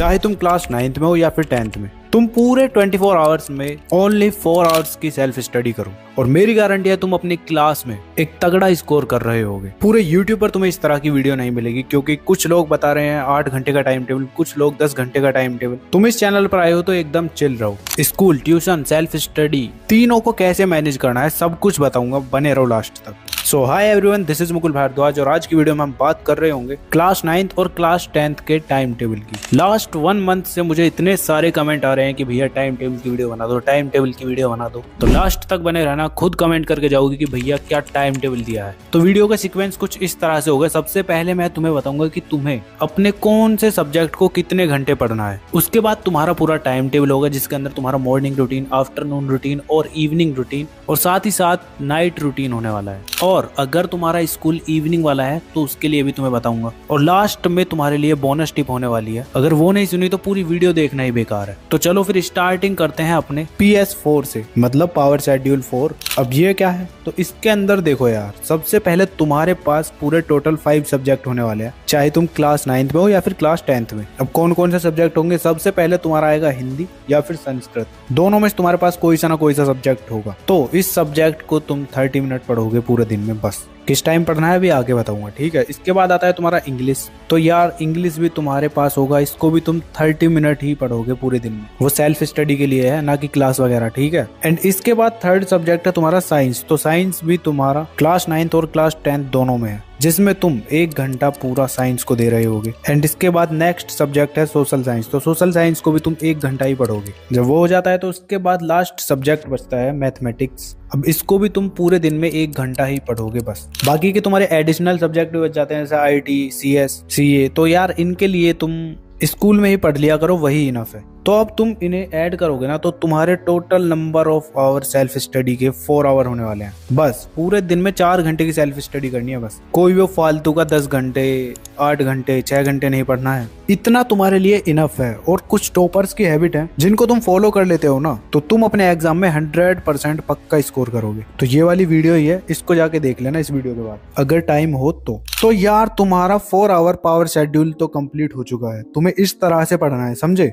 चाहे तुम class 9th में हो या फिर 10th में, तुम पूरे 24 आवर्स में ओनली 4 आवर्स की सेल्फ स्टडी करो और मेरी गारंटी है तुम अपनी क्लास में एक तगड़ा स्कोर कर रहे होगे। पूरे यूट्यूब पर तुम्हें इस तरह की वीडियो नहीं मिलेगी, क्योंकि कुछ लोग बता रहे हैं 8 घंटे का टाइम टेबल, कुछ लोग 10 घंटे का टाइम टेबल। तुम इस चैनल पर आए हो तो एकदम चिल रहो। स्कूल, ट्यूशन, सेल्फ स्टडी तीनों को कैसे मैनेज करना है सब कुछ बताऊंगा, बने रहो लास्ट तक। So hi everyone, this is Mukul Bhardwaj और आज की वीडियो में हम बात कर रहे होंगे क्लास 9th और क्लास 10th के टाइम टेबल की। लास्ट 1 मंथ से मुझे इतने सारे कमेंट आ रहे हैं कि भैया टाइम टेबल की वीडियो बना दो, टाइम टेबल की वीडियो बना दो। तो लास्ट तक बने रहना, खुद कमेंट करके जाओगे कि भैया क्या टाइम टेबल दिया है। तो वीडियो का सीक्वेंस कुछ इस तरह से होगा। सबसे पहले मैं तुम्हें बताऊंगा कि तुम्हें अपने कौन से सब्जेक्ट को कितने घंटे पढ़ना है। उसके बाद तुम्हारा पूरा टाइम टेबल होगा जिसके अंदर तुम्हारा मॉर्निंग रूटीन, आफ्टरनून रूटीन और इवनिंग रूटीन और साथ ही साथ नाइट रूटीन होने वाला है। और अगर तुम्हारा स्कूल इवनिंग वाला है तो उसके लिए भी तुम्हें बताऊंगा। और लास्ट में तुम्हारे लिए बोनस टिप होने वाली है, अगर वो नहीं सुनी तो पूरी वीडियो देखना ही बेकार है। तो चलो फिर स्टार्टिंग करते हैं अपने PS4 से, मतलब पावर शेड्यूल 4। अब ये क्या है तो इसके अंदर देखो यार, सबसे पहले तुम्हारे पास पूरे टोटल 5 सब्जेक्ट होने वाले हैं, चाहे तुम क्लास 9th में हो या फिर क्लास 10th में। अब कौन कौन से सब्जेक्ट होंगे? सबसे पहले तुम्हारा आएगा हिंदी या फिर संस्कृत, दोनों में तुम्हारे पास कोई सा ना कोई सा सब्जेक्ट होगा। तो इस सब्जेक्ट को तुम 30 मिनट पढ़ोगे पूरे दिन में, बस। किस टाइम पढ़ना है अभी आगे बताऊंगा, ठीक है। इसके बाद आता है तुम्हारा इंग्लिश। तो यार इंग्लिश भी तुम्हारे पास होगा, इसको भी तुम 30 मिनट ही पढ़ोगे पूरे दिन में, वो सेल्फ स्टडी के लिए है, ना कि क्लास वगैरह, ठीक है। एंड इसके बाद थर्ड सब्जेक्ट है तुम्हारा साइंस। तो साइंस भी तुम्हारा क्लास 9th और क्लास 10th दोनों में है, जिसमें तुम 1 घंटा पूरा साइंस को दे रहे होगे। एंड इसके बाद नेक्स्ट सब्जेक्ट है सोशल साइंस। तो सोशल साइंस को भी तुम 1 घंटा ही पढ़ोगे। जब वो हो जाता है तो उसके बाद लास्ट सब्जेक्ट बचता है मैथमेटिक्स। अब इसको भी तुम पूरे दिन में 1 घंटा ही पढ़ोगे बस। बाकी के तुम्हारे एडिशनल सब्जेक्ट भी बच जाते हैं, जैसे IT, CS, CA। तो यार इनके लिए तुम स्कूल में ही पढ़ लिया करो, वही इनफ है। तो अब तुम इन्हें ऐड करोगे ना तो तुम्हारे total number of hour self study के 4 आवर होने वाले हैं। बस पूरे दिन में 4 घंटे की सेल्फ स्टडी करनी है बस। कोई भी फालतू का 10 घंटे, 8 घंटे, 6 घंटे नहीं पढ़ना है। इतना तुम्हारे लिए इनफ है। और कुछ टॉपर्स की हैबिट है जिनको तुम फॉलो कर लेते हो ना, तो तुम अपने एग्जाम में 100% पक्का स्कोर करोगे। तो ये वाली वीडियो ही है, इसको जाके देख लेना इस वीडियो के बाद अगर टाइम हो तो यार तुम्हारा 4 आवर पावर शेड्यूल तो कंप्लीट हो चुका है। तुम्हें इस तरह से पढ़ना है, समझे।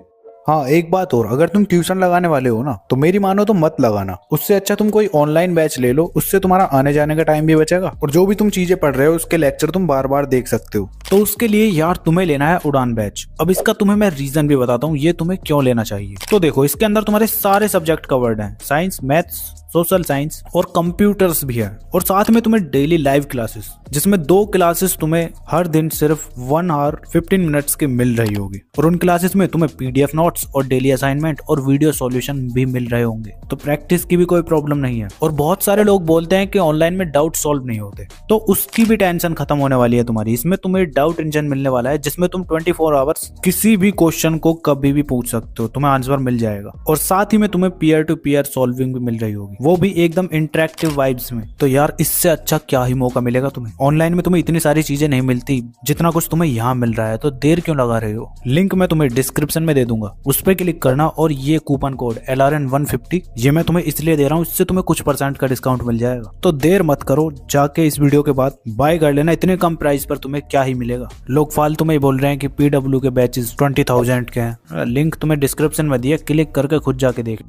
हाँ एक बात और, अगर तुम ट्यूशन लगाने वाले हो ना तो मेरी मानो तो मत लगाना। उससे अच्छा तुम कोई ऑनलाइन बैच ले लो, उससे तुम्हारा आने जाने का टाइम भी बचेगा और जो भी तुम चीजें पढ़ रहे हो उसके लेक्चर तुम बार बार देख सकते हो। तो उसके लिए यार तुम्हें लेना है उड़ान बैच। अब इसका तुम्हें मैं रीजन भी बताता हूँ ये तुम्हें क्यों लेना चाहिए। तो देखो इसके अंदर तुम्हारे सारे सब्जेक्ट कवर्ड हैं, साइंस, मैथ्स, सोशल साइंस और कंप्यूटर्स भी है। और साथ में तुम्हें डेली लाइव क्लासेस, जिसमें 2 क्लासेस तुम्हें हर दिन सिर्फ 1 आवर 15 मिनट्स के मिल रही होगी। और उन क्लासेस में तुम्हें PDF नोट्स और डेली असाइनमेंट और वीडियो सॉल्यूशन भी मिल रहे होंगे। तो प्रैक्टिस की भी कोई प्रॉब्लम नहीं है। और बहुत सारे लोग बोलते हैं कि ऑनलाइन में डाउट सॉल्व नहीं होते, तो उसकी भी टेंशन खत्म होने वाली है तुम्हारी। इसमें तुम्हें डाउट इंजन मिलने वाला है, जिसमें तुम 24 आवर्स किसी भी क्वेश्चन को कभी भी पूछ सकते हो, तुम्हें आंसर मिल जाएगा। और साथ ही में तुम्हें पीयर टू पीयर सॉल्विंग भी मिल रही होगी, वो भी एकदम इंटरेक्टिव वाइब्स में। तो यार इससे अच्छा क्या ही मौका मिलेगा तुम्हें। ऑनलाइन में तुम्हें इतनी सारी चीजें नहीं मिलती जितना कुछ तुम्हें यहाँ मिल रहा है, तो देर क्यों लगा रहे हो। लिंक मैं तुम्हें डिस्क्रिप्शन में दे दूंगा, उस पर क्लिक करना। और ये कूपन कोड LRN150 ये मैं तुम्हें इसलिए दे रहा हूँ, इससे तुम्हें कुछ % का डिस्काउंट मिल जाएगा। तो देर मत करो, जाके इस वीडियो के बाद बाय कर लेना। इतने कम प्राइस पर तुम्हें क्या ही मिलेगा। लोग फालतू में बोल रहे हैं कि PW के बैचेस 20,000 के हैं। लिंक तुम्हें डिस्क्रिप्शन में दिया, क्लिक करके खुद जाके देख।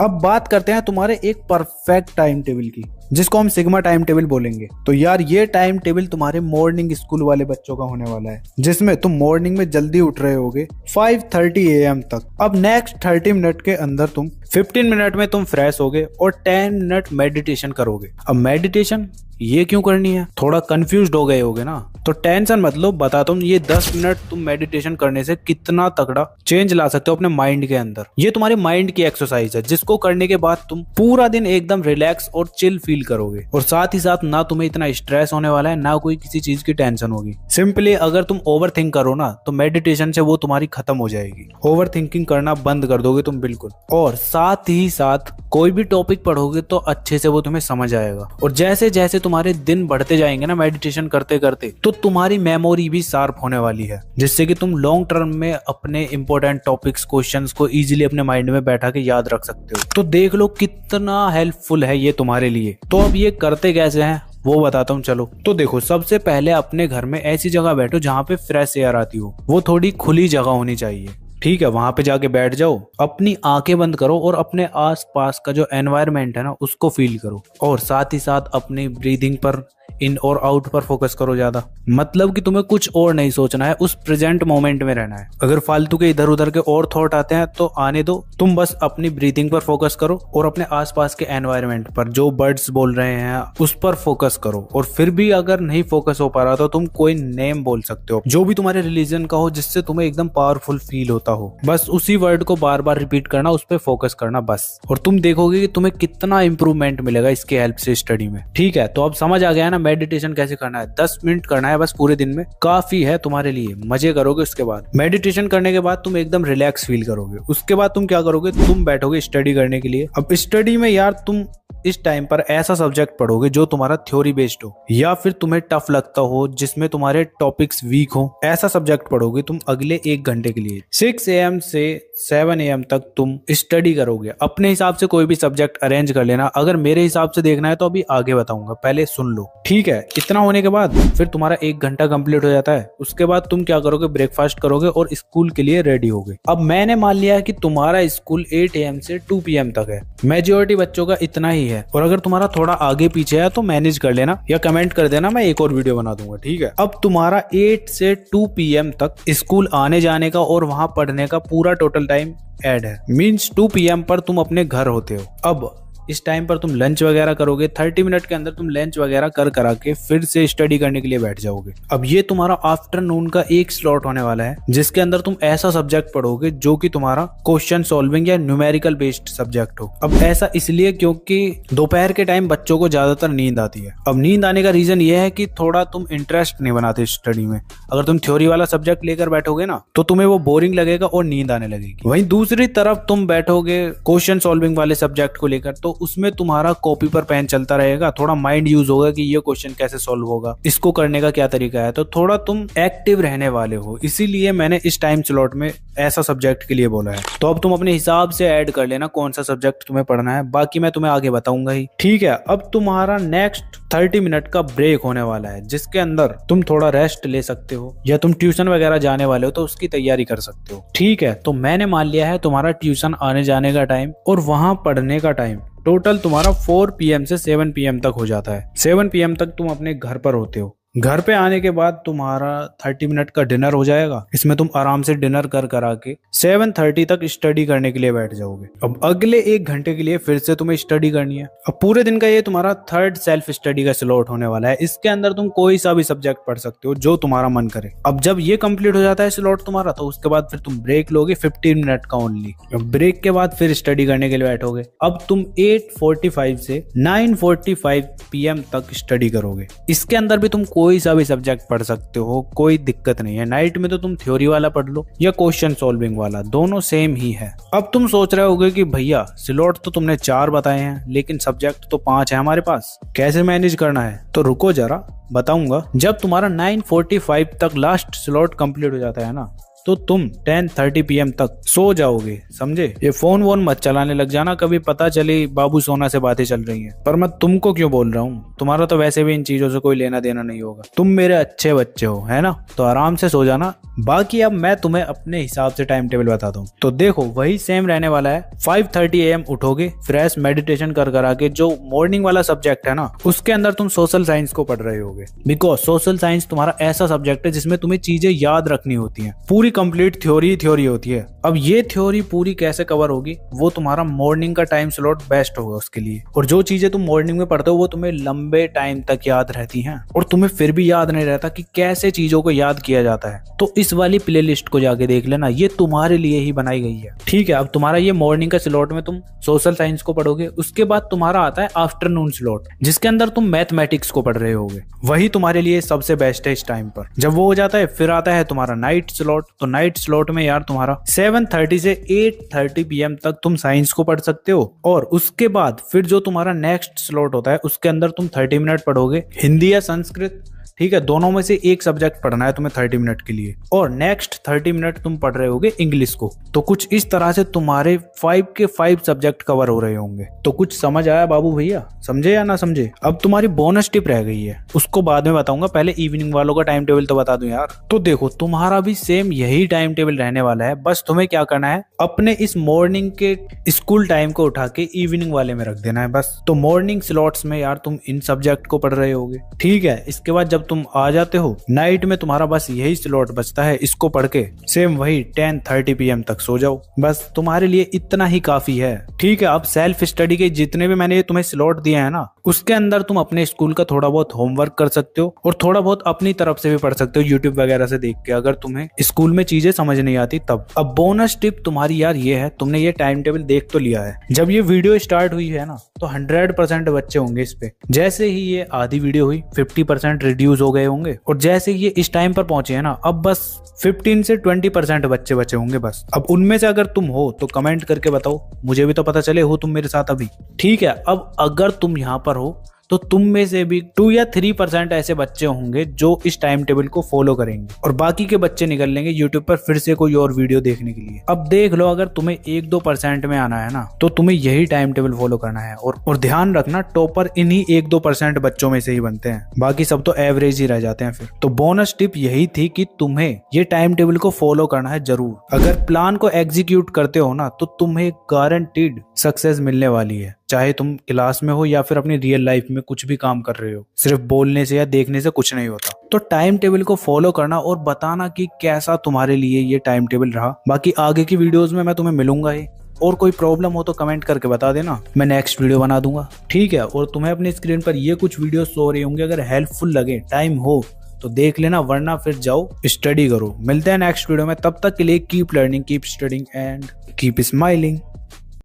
अब बात करते हैं तुम्हारे एक परफेक्ट टाइम टेबल की, जिसको हम सिग्मा टाइम टेबल बोलेंगे। तो यार ये टाइम टेबल तुम्हारे मॉर्निंग स्कूल वाले बच्चों का होने वाला है, जिसमें तुम मॉर्निंग में जल्दी उठ रहे होगे 5:30 AM तक। अब नेक्स्ट 30 मिनट के अंदर तुम 15 मिनट में तुम फ्रेश होगे और 10 मिनट मेडिटेशन करोगे। अब मेडिटेशन ये क्यों करनी है, थोड़ा कंफ्यूज्ड हो गए होगे ना, तो टेंशन मत लो, बताता हूँ। ये 10 मिनट तुम मेडिटेशन करने से कितना तगड़ा चेंज ला सकते हो अपने माइंड के अंदर। ये तुम्हारे माइंड की एक्सरसाइज है, जिसको करने के बाद तुम पूरा दिन एकदम रिलैक्स और चिल फील करोगे। और साथ ही साथ ना तुम्हें इतना स्ट्रेस होने वाला है, ना कोई किसी चीज की टेंशन होगी। सिंपली अगर तुम ओवर थिंक करो ना तो मेडिटेशन से वो तुम्हारी खत्म हो जाएगी। ओवर थिंकिंग करना बंद कर दोगे तुम बिल्कुल। और साथ ही साथ कोई भी टॉपिक पढ़ोगे तो अच्छे से वो तुम्हें समझ आएगा। और जैसे जैसे तुम्हारे दिन बढ़ते जाएंगे ना मेडिटेशन करते करते, तो तुम्हारी मेमोरी भी शार्प होने वाली है, जिससे कि तुम लॉन्ग टर्म में अपने इंपॉर्टेंट टॉपिक्स, क्वेश्चंस को इजीली अपने माइंड में बैठा के याद रख सकते हो। तो देख लो कितना हेल्पफुल है ये तुम्हारे लिए। तो अब ये करते कैसे हैं वो बताता हूँ, चलो। तो देखो सबसे पहले अपने घर में ऐसी जगह बैठो जहाँ पे फ्रेश एयर आती हो, वो थोड़ी खुली जगह होनी चाहिए, ठीक है, वहां पे जाके बैठ जाओ, अपनी आंखें बंद करो और अपने आसपास का जो एनवायरनमेंट है ना उसको फील करो, और साथ ही साथ अपनी ब्रीदिंग पर, इन और आउट पर फोकस करो ज्यादा। मतलब कि तुम्हें कुछ और नहीं सोचना है, उस प्रेजेंट मोमेंट में रहना है। अगर फालतू के इधर उधर के और थॉट आते हैं तो आने दो, तुम बस अपनी ब्रीदिंग पर फोकस करो और अपने आसपास के एनवायरनमेंट पर, जो बर्ड्स बोल रहे हैं उस पर फोकस करो। और फिर भी अगर नहीं फोकस हो पा रहा तो तुम कोई नेम बोल सकते हो, जो भी तुम्हारे रिलीजन का हो, जिससे तुम्हें एकदम पावरफुल फील होता हो। बस उसी वर्ड को बार बार रिपीट करना, उस पर फोकस करना बस, और तुम देखोगे कि तुम्हें कितना इंप्रूवमेंट मिलेगा इसके हेल्प से स्टडी में। ठीक है, तो अब समझ आ गया ना मेडिटेशन कैसे करना है। 10 मिनट करना है बस पूरे दिन में, काफी है तुम्हारे लिए, मजे करोगे। उसके बाद मेडिटेशन करने के बाद तुम एकदम रिलैक्स फील करोगे। उसके बाद तुम क्या करोगे, तुम बैठोगे स्टडी करने के लिए। अब स्टडी में यार तुम इस टाइम पर ऐसा सब्जेक्ट पढ़ोगे जो तुम्हारा थ्योरी बेस्ड हो, या फिर तुम्हें टफ लगता हो, जिसमें तुम्हारे टॉपिक्स वीक हो, ऐसा सब्जेक्ट पढ़ोगे तुम अगले 1 घंटे के लिए। 6 AM से 7 AM तक तुम स्टडी करोगे। अपने हिसाब से कोई भी सब्जेक्ट अरेंज कर लेना। अगर मेरे हिसाब से देखना है तो अभी आगे बताऊंगा, पहले सुन लो। ठीक है, इतना होने के बाद फिर तुम्हारा 1 घंटा कंप्लीट हो जाता है। उसके बाद तुम क्या करोगे, ब्रेकफास्ट करोगे और स्कूल के लिए रेडी होगे। अब मैंने मान लिया है कि तुम्हारा स्कूल 8 AM से 2 PM तक है। मेजॉरिटी बच्चों का इतना ही है, और अगर तुम्हारा थोड़ा आगे पीछे है तो मैनेज कर लेना या कमेंट कर देना, मैं एक और वीडियो बना दूंगा। ठीक है, अब तुम्हारा 8 से 2 PM तक स्कूल आने जाने का और वहां पढ़ने का पूरा टोटल टाइम ऐड है। मींस 2 PM पर तुम अपने घर होते हो। अब इस टाइम पर तुम लंच वगैरह करोगे। 30 मिनट के अंदर तुम लंच वगैरह करा के फिर से स्टडी करने के लिए बैठ जाओगे। अब ये तुम्हारा आफ्टरनून का एक स्लॉट होने वाला है, जिसके अंदर तुम ऐसा सब्जेक्ट पढ़ोगे जो कि तुम्हारा क्वेश्चन सॉल्विंग या न्यूमेरिकल बेस्ड सब्जेक्ट हो। अब ऐसा इसलिए क्योंकि दोपहर के टाइम बच्चों को ज्यादातर नींद आती है। अब नींद आने का रीजन ये है कि थोड़ा तुम इंटरेस्ट नहीं बनाते स्टडी में। अगर तुम थ्योरी वाला सब्जेक्ट लेकर बैठोगे ना तो तुम्हें वो बोरिंग लगेगा और नींद आने लगेगी। वहीं दूसरी तरफ तुम बैठोगे क्वेश्चन सॉल्विंग वाले सब्जेक्ट को लेकर, तो उसमें तुम्हारा कॉपी पर पेन चलता रहेगा, थोड़ा माइंड यूज होगा कि ये क्वेश्चन कैसे सॉल्व होगा, इसको करने का क्या तरीका है, तो थोड़ा तुम एक्टिव रहने वाले हो। इसीलिए मैंने इस टाइम स्लॉट में ऐसा सब्जेक्ट के लिए बोला है। तो अब तुम अपने हिसाब से ऐड कर लेना कौन सा सब्जेक्ट तुम्हें पढ़ना है, बाकी मैं तुम्हें आगे बताऊंगा ही। ठीक है, अब तुम्हारा नेक्स्ट 30 मिनट का ब्रेक होने वाला है, जिसके अंदर तुम थोड़ा रेस्ट ले सकते हो, या तुम ट्यूशन वगैरह जाने वाले हो तो उसकी तैयारी कर सकते हो। ठीक है, तो मैंने मान लिया है तुम्हारा ट्यूशन आने जाने का टाइम और वहां पढ़ने का टाइम टोटल तुम्हारा 4 PM से 7 PM तक हो जाता है। 7 PM तक तुम अपने घर पर होते हो। घर पे आने के बाद तुम्हारा 30 मिनट का डिनर हो जाएगा। इसमें तुम आराम से डिनर करा के 7:30 तक स्टडी करने के लिए बैठ जाओगे। अब अगले 1 घंटे के लिए फिर से तुम्हें स्टडी करनी है। अब पूरे दिन का ये तुम्हारा 3rd सेल्फ स्टडी का स्लॉट होने वाला है। इसके अंदर तुम कोई सा भी सब्जेक्ट पढ़ सकते हो जो तुम्हारा मन करे। अब जब ये कंप्लीट हो जाता है स्लॉट तुम्हारा, तो उसके बाद फिर तुम ब्रेक लोगे 15 मिनट का ओनली। ब्रेक के बाद फिर स्टडी करने के लिए बैठोगे। अब तुम 8:45 से 9:45 PM तक स्टडी करोगे। इसके अंदर भी तुम कोई सा भी सब्जेक्ट पढ़ सकते हो, कोई दिक्कत नहीं है। नाइट में तो तुम थ्योरी वाला पढ़ लो या क्वेश्चन सॉल्विंग वाला, दोनों सेम ही है। अब तुम सोच रहे होगे कि भैया स्लॉट तो तुमने 4 बताए हैं, लेकिन सब्जेक्ट तो 5 है हमारे पास, कैसे मैनेज करना है? तो रुको जरा बताऊंगा। जब तुम्हारा 9:45 तक लास्ट स्लॉट कंप्लीट हो जाता है ना, तो तुम 10:30 PM तक सो जाओगे, समझे? ये फोन वोन मत चलाने लग जाना, कभी पता चली बाबू सोना से बातें चल रही हैं। पर मैं तुमको क्यों बोल रहा हूँ, तुम्हारा तो वैसे भी इन चीजों से कोई लेना देना नहीं होगा। तुम मेरे अच्छे बच्चे हो, है ना? तो आराम से सो जाना। बाकी अब मैं तुम्हें अपने हिसाब से टाइम टेबल बताता हूँ। तो देखो वही सेम रहने वाला है। 5:30 AM उठोगे, फ्रेश मेडिटेशन करा के जो मॉर्निंग वाला सब्जेक्ट है ना, उसके अंदर तुम सोशल साइंस को पढ़ रहे होगे। बिकॉज सोशल साइंस तुम्हारा ऐसा सब्जेक्ट है जिसमें तुम्हें चीजें याद रखनी होती हैं। पूरी कंप्लीट थ्योरी होती है। अब ये थ्योरी पूरी कैसे कवर होगी, वो तुम्हारा मॉर्निंग का टाइम स्लॉट बेस्ट होगा उसके लिए। और जो चीजें तुम मॉर्निंग में पढ़ते हो वो तुम्हें लंबे टाइम तक याद रहती हैं, और तुम्हें फिर भी याद नहीं रहता कि कैसे चीजों को याद किया जाता है। तो इस वाली प्लेलिस्ट को जाके देख लेना, ये तुम्हारे लिए ही बनाई गई है। ठीक है, अब तुम्हारा ये मॉर्निंग का स्लॉट में तुम सोशल साइंस को पढ़ोगे। उसके बाद तुम्हारा आता है आफ्टरनून स्लॉट, जिसके अंदर तुम मैथमेटिक्स को पढ़ रहे होगे। वही तुम्हारे लिए सबसे बेस्ट है इस टाइम पर। जब वो हो जाता है फिर आता है तुम्हारा नाइट स्लॉट। तो नाइट स्लॉट में यार तुम्हारा 7:30 से 8:30 PM तक तुम साइंस को पढ़ सकते हो। और उसके बाद फिर जो तुम्हारा नेक्स्ट स्लॉट होता है उसके अंदर तुम 30 मिनट पढ़ोगे हिंदी या संस्कृत, ठीक है, दोनों में से एक सब्जेक्ट पढ़ना है तुम्हें 30 मिनट के लिए, और नेक्स्ट 30 मिनट तुम पढ़ रहे होगे इंग्लिश को। तो कुछ इस तरह से तुम्हारे 5 के 5 सब्जेक्ट कवर हो रहे होंगे। तो कुछ समझ आया बाबू भैया, समझे या ना समझे? अब तुम्हारी बोनस टिप रह गई है, उसको बाद में बताऊंगा, पहले इवनिंग वालों का टाइम टेबल तो बता दूं यार। तो देखो तुम्हारा भी सेम यही टाइम टेबल रहने वाला है, बस तुम्हें क्या करना है, अपने इस मॉर्निंग के स्कूल टाइम को उठा के इवनिंग वाले में रख देना है बस। तो मॉर्निंग स्लॉट्स में यार तुम इन सब्जेक्ट को पढ़ रहे होगे, ठीक है। इसके बाद जब तुम आ जाते हो नाइट में, तुम्हारा बस यही स्लॉट बचता है, इसको पढ़ के सेम वही 10:30 PM तक सो जाओ, बस तुम्हारे लिए इतना ही काफी है, ठीक है। अब सेल्फ स्टडी के जितने भी मैंने तुम्हें स्लॉट दिए हैं ना, उसके अंदर तुम अपने स्कूल का थोड़ा बहुत होमवर्क कर सकते हो और थोड़ा बहुत अपनी तरफ से भी पढ़ सकते हो यूट्यूब वगैरह से देख के, अगर तुम्हें स्कूल में चीजें समझ नहीं आती तब। अब बोनस टिप तुम्हारी यार ये है, तुमने ये टाइम टेबल देख तो लिया है, जब ये वीडियो स्टार्ट हुई है ना तो 100% बच्चे होंगे इस पे। जैसे ही ये आधी वीडियो हुई 50% रिड्यूस हो गए होंगे, और जैसे ही ये इस टाइम पर पहुंचे है ना, अब बस 15 से 20% बच्चे बचे होंगे बस। अब उनमें से अगर तुम हो तो कमेंट करके बताओ, मुझे भी तो पता चले हो तुम मेरे साथ अभी, ठीक है। अब अगर तुम यहाँ पर हो तो तुम में से भी 2 या 3% ऐसे बच्चे होंगे जो इस टाइम टेबल को फॉलो करेंगे, और बाकी के बच्चे निकल लेंगे यूट्यूब पर फिर से कोई और वीडियो देखने के लिए। अब देख लो, अगर तुम्हें 1-2% में आना है ना, तो तुम्हें यही टाइम टेबल फॉलो करना है, और ध्यान रखना टॉपर इन्हीं 1-2% बच्चों में से ही बनते हैं, बाकी सब तो एवरेज ही रह जाते हैं फिर। तो बोनस टिप यही थी कि तुम्हें ये टाइम टेबल को फॉलो करना है जरूर। अगर प्लान को एग्जीक्यूट करते हो ना, तो तुम्हें गारंटीड सक्सेस मिलने वाली है, चाहे तुम क्लास में हो या फिर अपनी रियल लाइफ में कुछ भी काम कर रहे हो। सिर्फ बोलने से या देखने से कुछ नहीं होता। तो टाइम टेबल को फॉलो करना और बताना कि कैसा तुम्हारे लिए ये टाइम टेबल रहा। बाकी आगे की वीडियोस में मैं तुम्हें मिलूंगा ही, और कोई प्रॉब्लम हो तो कमेंट करके बता देना, मैं नेक्स्ट वीडियो बना दूंगा, ठीक है। और तुम्हें अपनी स्क्रीन पर ये कुछ वीडियो शो हो रही होंगे, अगर हेल्पफुल लगे, टाइम हो तो देख लेना, वरना फिर जाओ स्टडी करो। मिलते हैं नेक्स्ट वीडियो में, तब तक के लिए keep learning, keep studying and keep smiling.